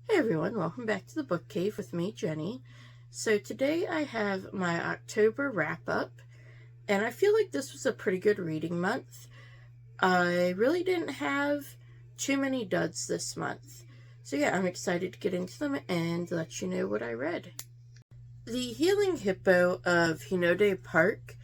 Hey everyone, welcome back to the Book Cave with me, Jenny. So today I have my October wrap-up, and I feel like this was a pretty good reading month. I really didn't have too many duds this month. So yeah, I'm excited to get into them and let you know what I read. The Healing Hippo of Hinode Park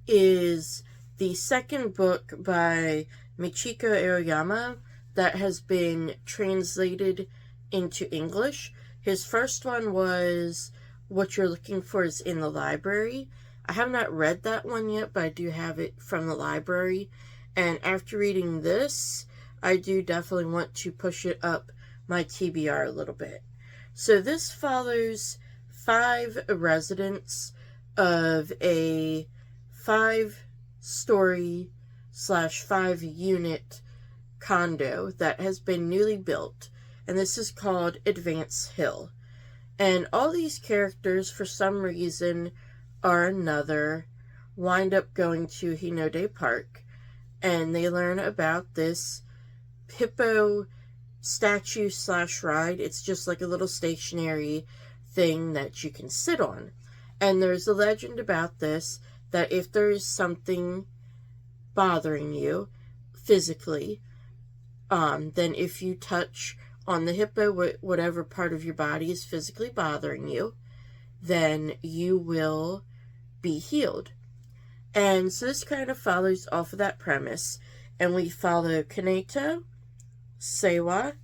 is the second book by Michiko Aoyama that has been translated into English. His first one was What You're Looking For Is in the Library. I have not read that one yet, but I do have it from the library. And after reading this, I do definitely want to push it up my TBR a little bit. So this follows 5 residents of a 5-story / 5-unit condo that has been newly built, and this is called Advance Hill. And all these characters, for some reason or another, wind up going to Hinode Park, and they learn about this hippo statue / ride. It's just like a little stationary thing that you can sit on. And there's a legend about this, that if there's something bothering you physically, then if you touch on the hippo, whatever part of your body is physically bothering you, then you will be healed. And so this kind of follows off of that premise, and we follow Kaneto, Seiwa,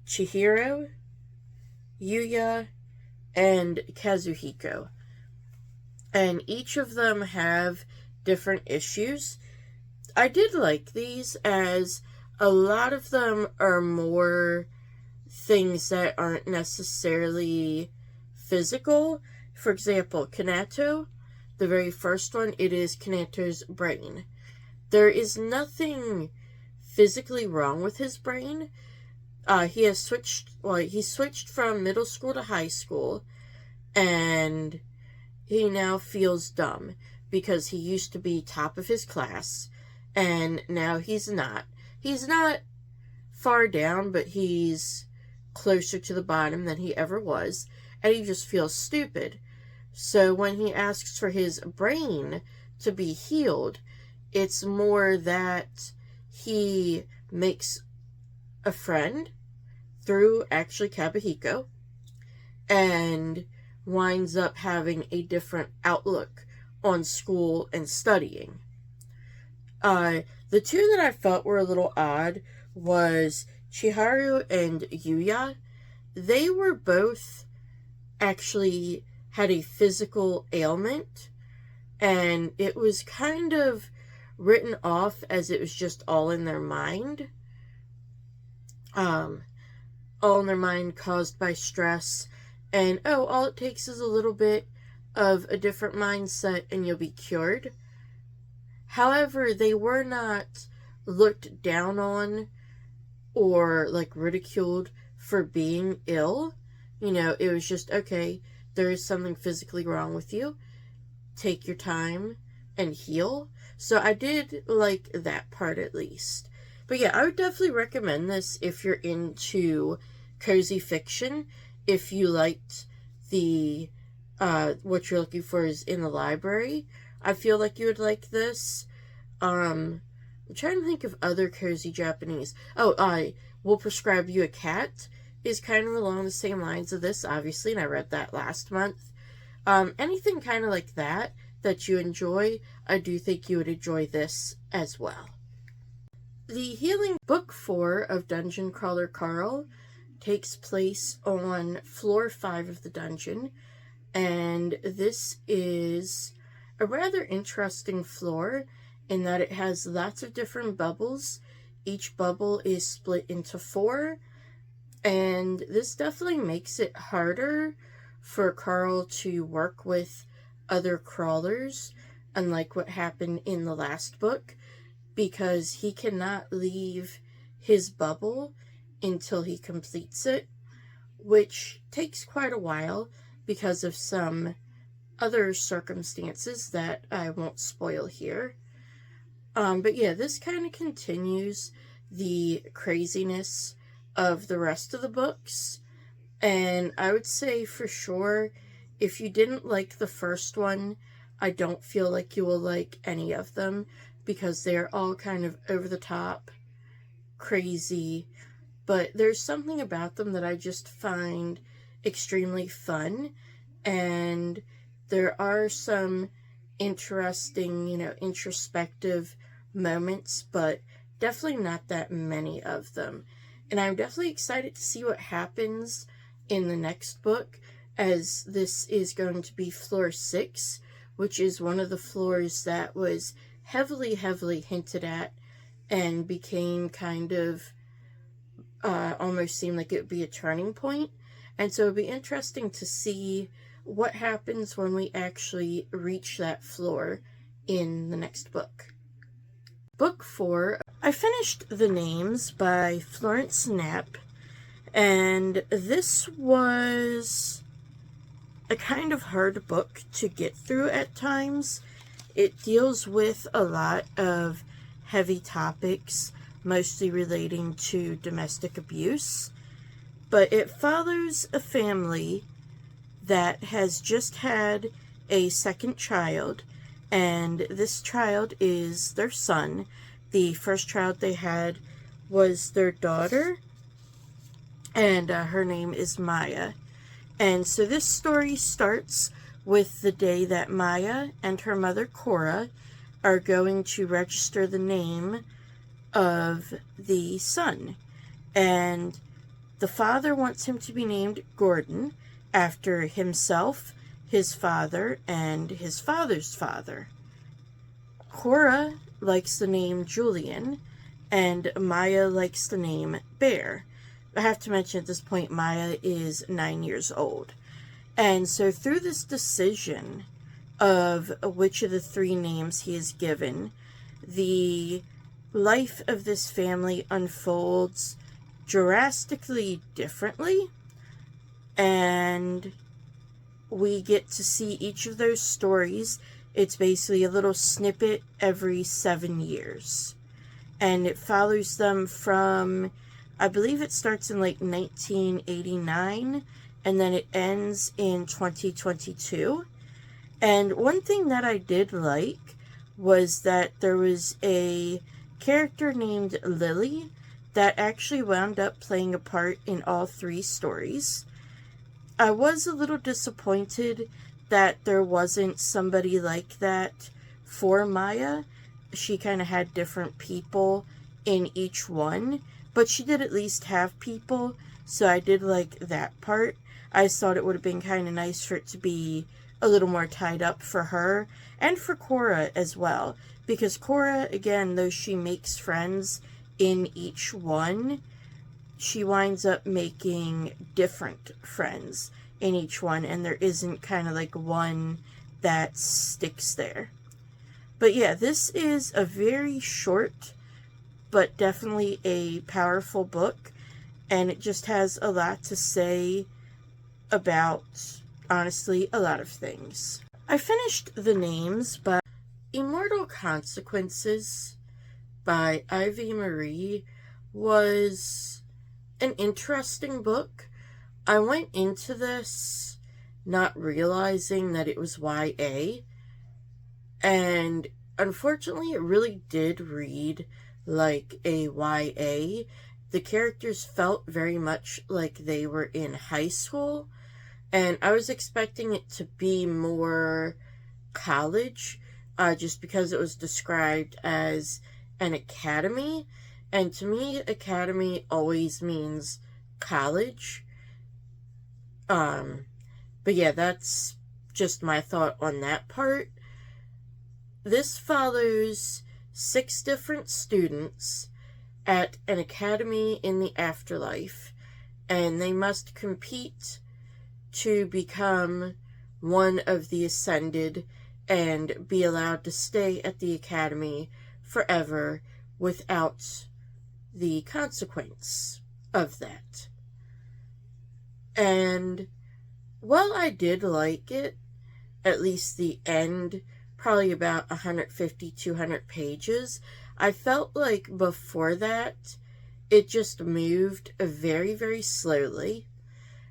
Chihiro, Yuya, and Kazuhiko. And each of them have different issues. I did like these, as a lot of them are more things that aren't necessarily physical. For example, Kanato, the very first one, it is Kanato's brain. There is nothing physically wrong with his brain. He switched from middle school to high school, and he now feels dumb because he used to be top of his class, and now he's not. He's not far down, but he's closer to the bottom than he ever was, and he just feels stupid. So when he asks for his brain to be healed, it's more that he makes a friend through actually Kabuhiko, and winds up having a different outlook on school and studying. The two that I felt were a little odd was Chiharu and Yuya. They were both actually had a physical ailment, and it was kind of written off as it was just all in their mind. All in their mind caused by stress, and all it takes is a little bit of a different mindset and you'll be cured. However, they were not looked down on or ridiculed for being ill. It was just, okay, there is something physically wrong with you. Take your time and heal. So I did like that part, at least. But yeah, I would definitely recommend this if you're into cozy fiction. If you liked the What You're Looking For Is in the Library, I feel like you would like this. I'm trying to think of other cozy Japanese. I Will Prescribe You a Cat is kind of along the same lines of this, obviously, and I read that last month. Anything kind of like that you enjoy, I do think you would enjoy this as well. The Healing Book 4 of Dungeon Crawler Carl takes place on floor 5 of the dungeon, and this is a rather interesting floor in that it has lots of different bubbles. Each bubble is split into 4, and this definitely makes it harder for Carl to work with other crawlers, unlike what happened in the last book, because he cannot leave his bubble until he completes it, which takes quite a while because of some other circumstances that I won't spoil here. But yeah, this kind of continues the craziness of the rest of the books. And I would say for sure, if you didn't like the first one, I don't feel like you will like any of them, because they're all kind of over the top, crazy, but there's something about them that I just find extremely fun, and there are some interesting, introspective moments, but definitely not that many of them. And I'm definitely excited to see what happens in the next book, as this is going to be floor 6, which is one of the floors that was heavily, heavily hinted at and became kind of almost seemed like it would be a turning point. And so it'd be interesting to see what happens when we actually reach that floor in the next book. Book 4, I finished The Names by Florence Knapp, and this was a kind of hard book to get through at times. It deals with a lot of heavy topics, mostly relating to domestic abuse, but it follows a family that has just had a second child, and this child is their son. The first child they had was their daughter, and her name is Maya. And so this story starts with the day that Maya and her mother Cora are going to register the name of the son. And the father wants him to be named Gordon, after himself, his father, and his father's father. Cora likes the name Julian, and Maya likes the name Bear. I have to mention at this point, Maya is 9 years old. And so through this decision of which of the 3 names he is given, the life of this family unfolds drastically differently, and we get to see each of those stories. It's basically a little snippet every 7 years, and it follows them from, I believe it starts in like 1989, and then it ends in 2022. And one thing that I did like was that there was a character named Lily that actually wound up playing a part in all 3 stories. I was a little disappointed that there wasn't somebody like that for Maya. She kind of had different people in each one, but she did at least have people, so I did like that part. I thought it would have been kind of nice for it to be a little more tied up for her, and for Cora as well, because Cora, again, though she makes friends in each one, she winds up making different friends in each one, and there isn't kind of like one that sticks there. But yeah, this is a very short but definitely a powerful book, and it just has a lot to say about, honestly, a lot of things. I finished The Names by Immortal Consequences by Ivy Marie was an interesting book. I went into this not realizing that it was YA, and unfortunately it really did read like a YA. The characters felt very much like they were in high school, and I was expecting it to be more college, just because it was described as an academy, and to me, academy always means college. But yeah, that's just my thought on that part. This follows 6 different students at an academy in the afterlife, and they must compete to become one of the ascended and be allowed to stay at the academy forever without the consequence of that. And while I did like it, at least the end, probably about 150, 200 pages, I felt like before that, it just moved very, very slowly.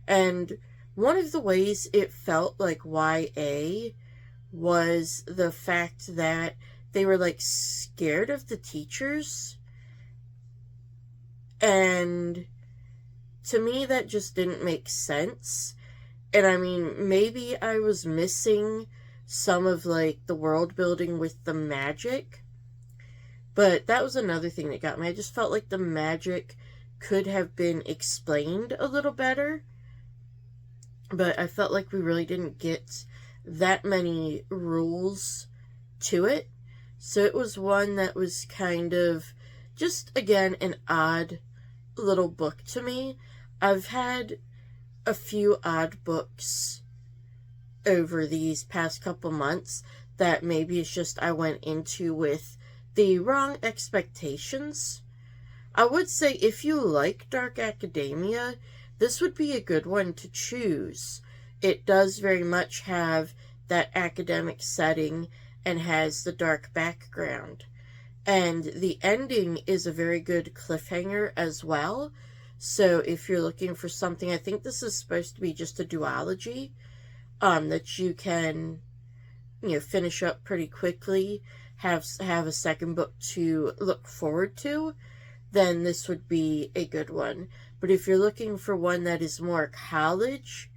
And one of the ways it felt like YA was the fact that they were like scared of the teachers. And to me, that just didn't make sense. And I mean, maybe I was missing some of like the world building with the magic, but that was another thing that got me. I just felt like the magic could have been explained a little better, but I felt like we really didn't get that many rules to it. So it was one that was kind of just, again, an odd little book to me. I've had a few odd books over these past couple months that maybe it's just I went into with the wrong expectations. I would say if you like dark academia, this would be a good one to choose. It does very much have that academic setting and has the dark background. And the ending is a very good cliffhanger as well. So if you're looking for something, I think this is supposed to be just a duology that you can, finish up pretty quickly, have a second book to look forward to, then this would be a good one. But if you're looking for one that is more college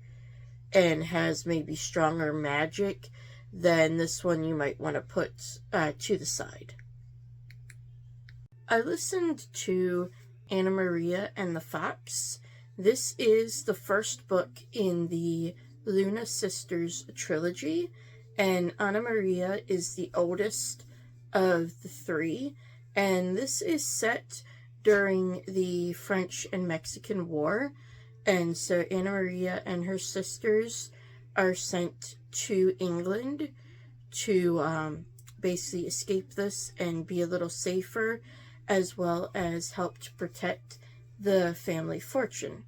and has maybe stronger magic, then this one you might want to put to the side. I listened to Anna Maria and the Fox. This is the first book in the Luna Sisters trilogy, and Anna Maria is the oldest of the three, and this is set during the French and Mexican War. And so Anna Maria and her sisters are sent to England to basically escape this and be a little safer, as well as help to protect the family fortune.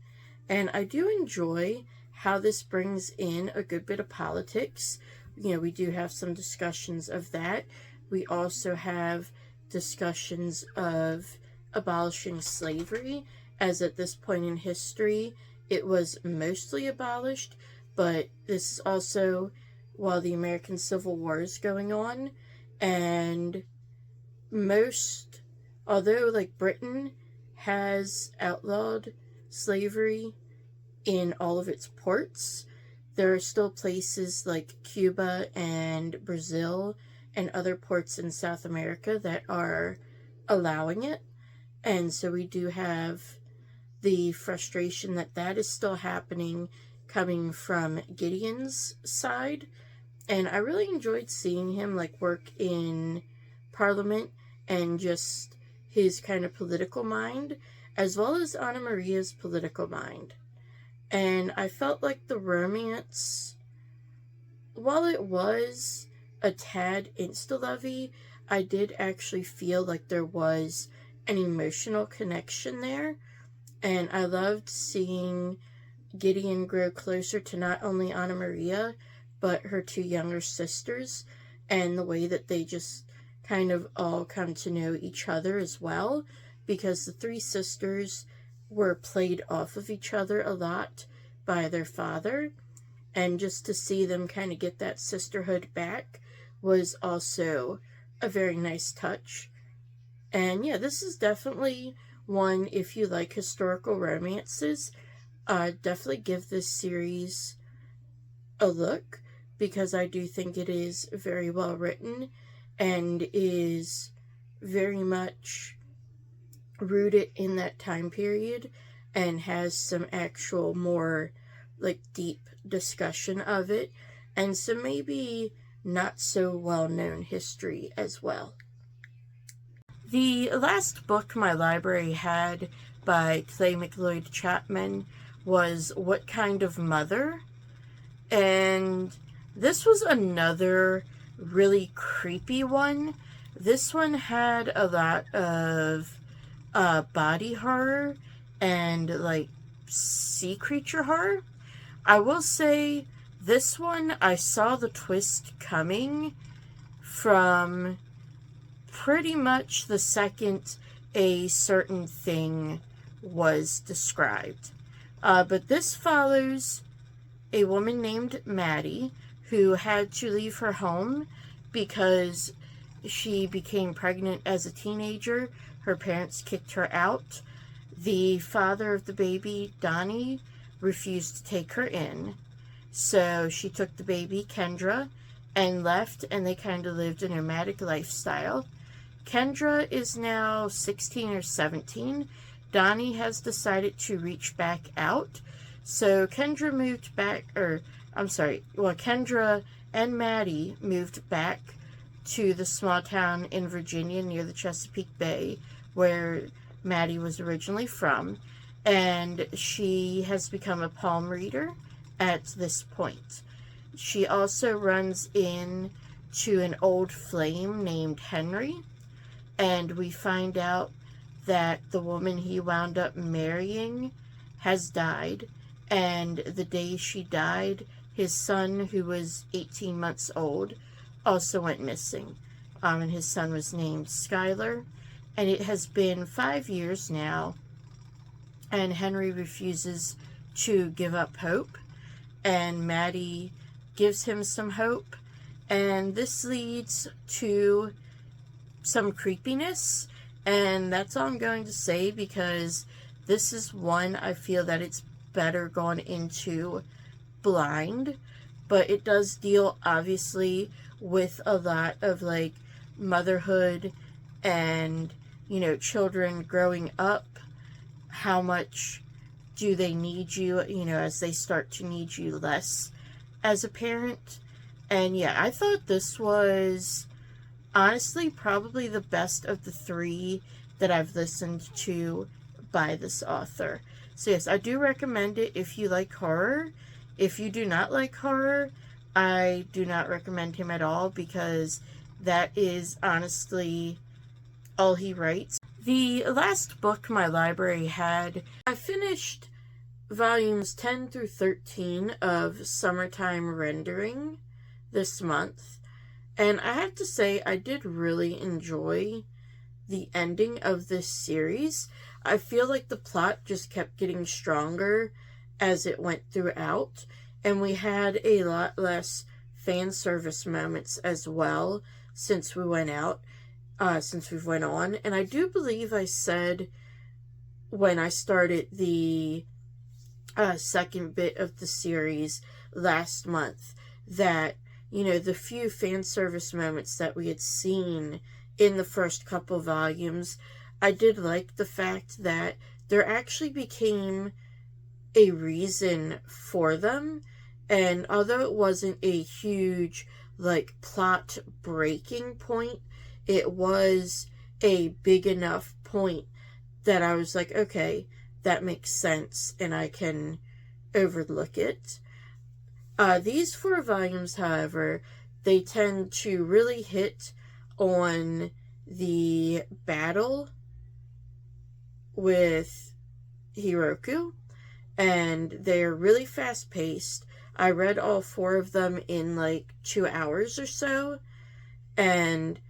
And I do enjoy how this brings in a good bit of politics. We do have some discussions of that. We also have discussions of abolishing slavery, as at this point in history it was mostly abolished, but this is also while the American Civil War is going on, and although like Britain has outlawed slavery in all of its ports, there are still places like Cuba and Brazil and other ports in South America that are allowing it. And so we do have the frustration that is still happening coming from Gideon's side. And I really enjoyed seeing him like work in Parliament and just his kind of political mind, as well as Anna Maria's political mind. And I felt like the romance, while it was a tad insta-lovey, I did actually feel like there was an emotional connection there. And I loved seeing Gideon grow closer to not only Anna Maria, but her two younger sisters, and the way that they just kind of all come to know each other as well, because the three sisters were played off of each other a lot by their father, and just to see them kind of get that sisterhood back was also a very nice touch. And yeah, this is definitely one, if you like historical romances, definitely give this series a look, because I do think it is very well written and is very much rooted in that time period and has some actual more like deep discussion of it, and some maybe not so well known history as well. The last book my library had by Clay McLeod Chapman was What Kind of Mother? And this was another really creepy one. This one had a lot of body horror and like sea creature horror. I will say this one, I saw the twist coming from pretty much the second a certain thing was described. But this follows a woman named Maddie who had to leave her home because she became pregnant as a teenager. Her parents kicked her out. The father of the baby, Donnie, refused to take her in. So she took the baby, Kendra, and left, and they kind of lived a nomadic lifestyle. Kendra is now 16 or 17. Donnie has decided to reach back out. So Kendra Kendra and Maddie moved back to the small town in Virginia near the Chesapeake Bay, where Maddie was originally from, and she has become a palm reader at this point. She also runs into an old flame named Henry, and we find out that the woman he wound up marrying has died, and the day she died, his son, who was 18 months old, also went missing. And his son was named Skylar, and it has been 5 years now, and Henry refuses to give up hope, and Maddie gives him some hope, and this leads to some creepiness, and that's all I'm going to say, because this is one I feel that it's better gone into blind, but it does deal obviously with a lot of like motherhood and, you know, children growing up. How much do they need you, you know, as they start to need you less as a parent? And yeah, I thought this was honestly probably the best of the three that I've listened to by this author. So yes, I do recommend it if you like horror. If you do not like horror, I do not recommend him at all, because that is honestly all he writes. The last book my library had, I finished volumes 10 through 13 of Summertime Rendering this month, and I have to say I did really enjoy the ending of this series. I feel like the plot just kept getting stronger as it went throughout, and we had a lot less fan service moments as well since we went on. And I do believe I said when I started the second bit of the series last month that, you know, the few fan service moments that we had seen in the first couple volumes, I did like the fact that there actually became a reason for them. And although it wasn't a huge, like, plot breaking point, it was a big enough point that I was like, okay, that makes sense, and I can overlook it. These 4 volumes, however, they tend to really hit on the battle with Hiroku, and they're really fast-paced. I read all 4 of them in like 2 hours or so, and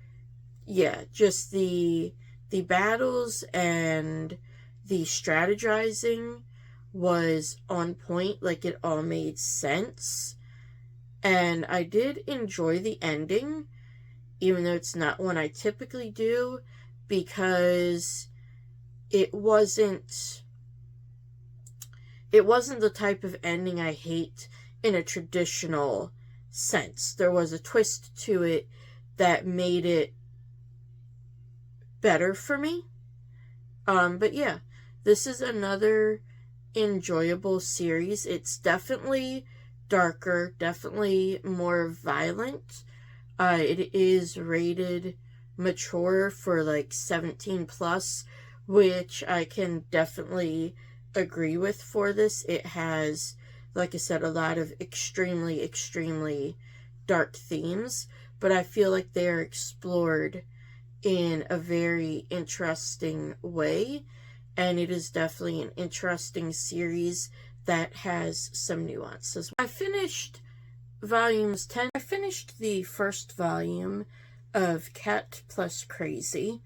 yeah, just the battles and the strategizing was on point. Like, it all made sense, and I did enjoy the ending, even though it's not one I typically do, because it wasn't the type of ending I hate in a traditional sense. There was a twist to it that made it better for me. But yeah, this is another enjoyable series. It's definitely darker, definitely more violent. It is rated mature for like 17 plus, which I can definitely agree with for this. It has, like I said, a lot of extremely, extremely dark themes, but I feel like they are explored in a very interesting way, and it is definitely an interesting series that has some nuances. I finished volumes 10. I finished the first volume of Cat Plus Crazy.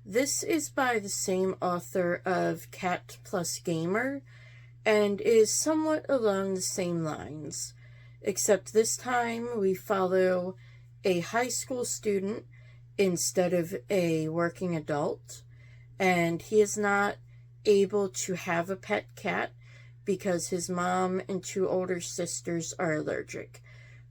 This is by the same author of Cat Plus Gamer and is somewhat along the same lines, except this time we follow a high school student instead of a working adult, and he is not able to have a pet cat because his mom and two older sisters are allergic.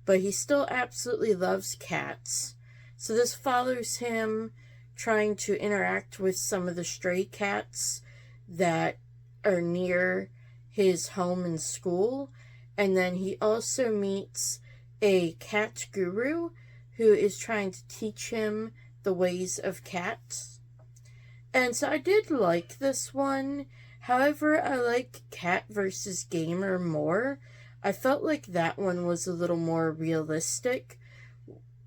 But he still absolutely loves cats. So this follows him trying to interact with some of the stray cats that are near his home and school. And then he also meets a cat guru who is trying to teach him the ways of cats. And so I did like this one. However, I like Cat vs. Gamer more. I felt like that one was a little more realistic,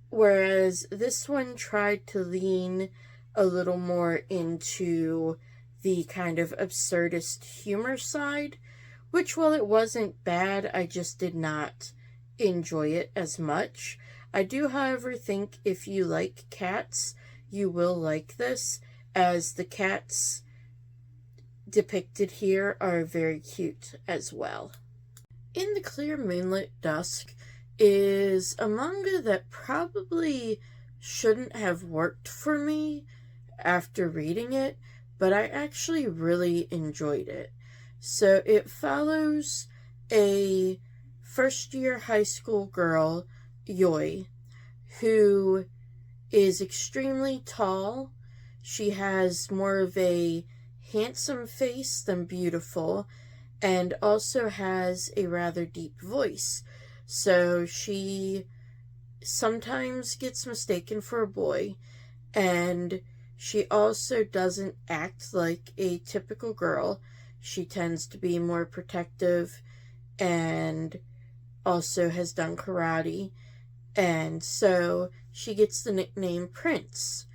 whereas this one tried to lean a little more into the kind of absurdist humor side, which, while it wasn't bad, I just did not enjoy it as much. I do, however, think if you like cats, you will like this, as the cats depicted here are very cute as well. In the Clear Moonlit Dusk is a manga that probably shouldn't have worked for me after reading it, but I actually really enjoyed it. So it follows a first-year high school girl, Yoi, who is extremely tall. She has more of a handsome face than beautiful, and also has a rather deep voice. So she sometimes gets mistaken for a boy, and she also doesn't act like a typical girl. She tends to be more protective and also has done karate, and so she gets the nickname Prince.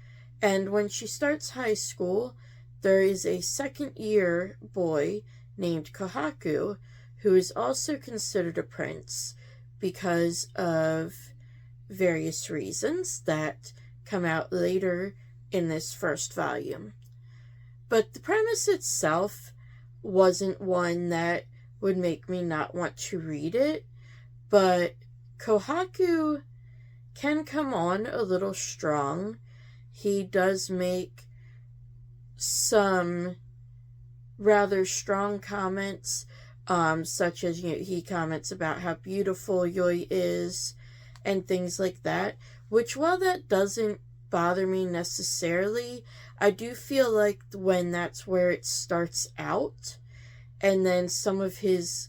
And when she starts high school, there is a second-year boy named Kohaku who is also considered a prince because of various reasons that come out later in this first volume. But the premise itself wasn't one that would make me not want to read it, but Kohaku can come on a little strong. He does make some rather strong comments, such as, he comments about how beautiful Yoi is and things like that, which, while that doesn't bother me necessarily, I do feel like when that's where it starts out, and then some of his,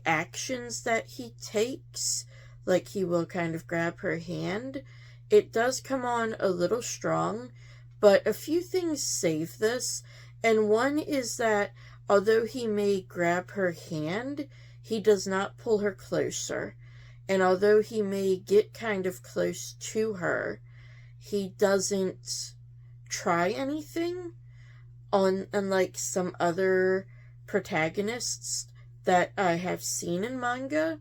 actions that he takes, like he will kind of grab her hand, it does come on a little strong, but a few things save this, and one is that although he may grab her hand, he does not pull her closer, and although he may get kind of close to her, he doesn't try anything, unlike some other protagonists that I have seen in manga,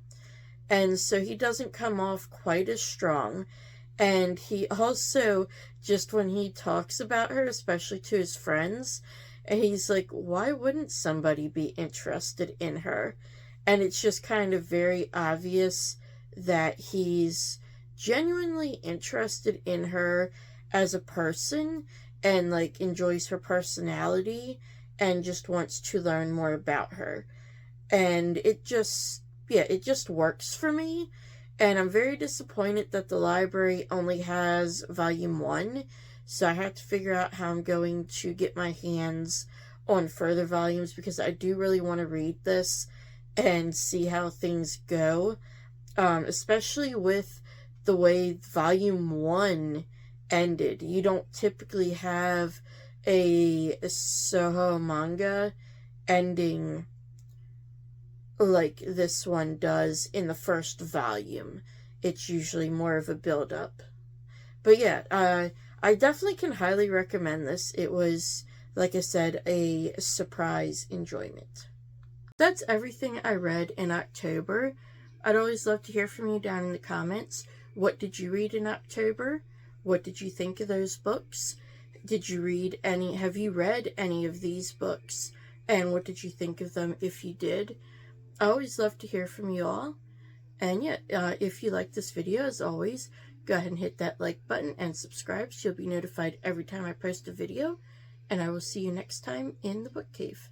and so he doesn't come off quite as strong. And he also, just when he talks about her, especially to his friends, and he's like, why wouldn't somebody be interested in her? And it's just kind of very obvious that he's genuinely interested in her as a person, and enjoys her personality and just wants to learn more about her. And it just works for me. And I'm very disappointed that the library only has volume 1, so I have to figure out how I'm going to get my hands on further volumes, because I do really want to read this and see how things go, especially with the way volume 1 ended. You don't typically have a Soho manga ending like this one does in the first volume. It's usually more of a build-up. But yeah, I definitely can highly recommend this. It was, like I said, a surprise enjoyment. That's everything I read in October. I'd always love to hear from you down in the comments. What did you read in October? What did you think of those books? have you read any of these books? And what did you think of them if you did? I always love to hear from you all. And yeah, if you like this video, as always, go ahead and hit that like button and subscribe so you'll be notified every time I post a video. And I will see you next time in the book cave.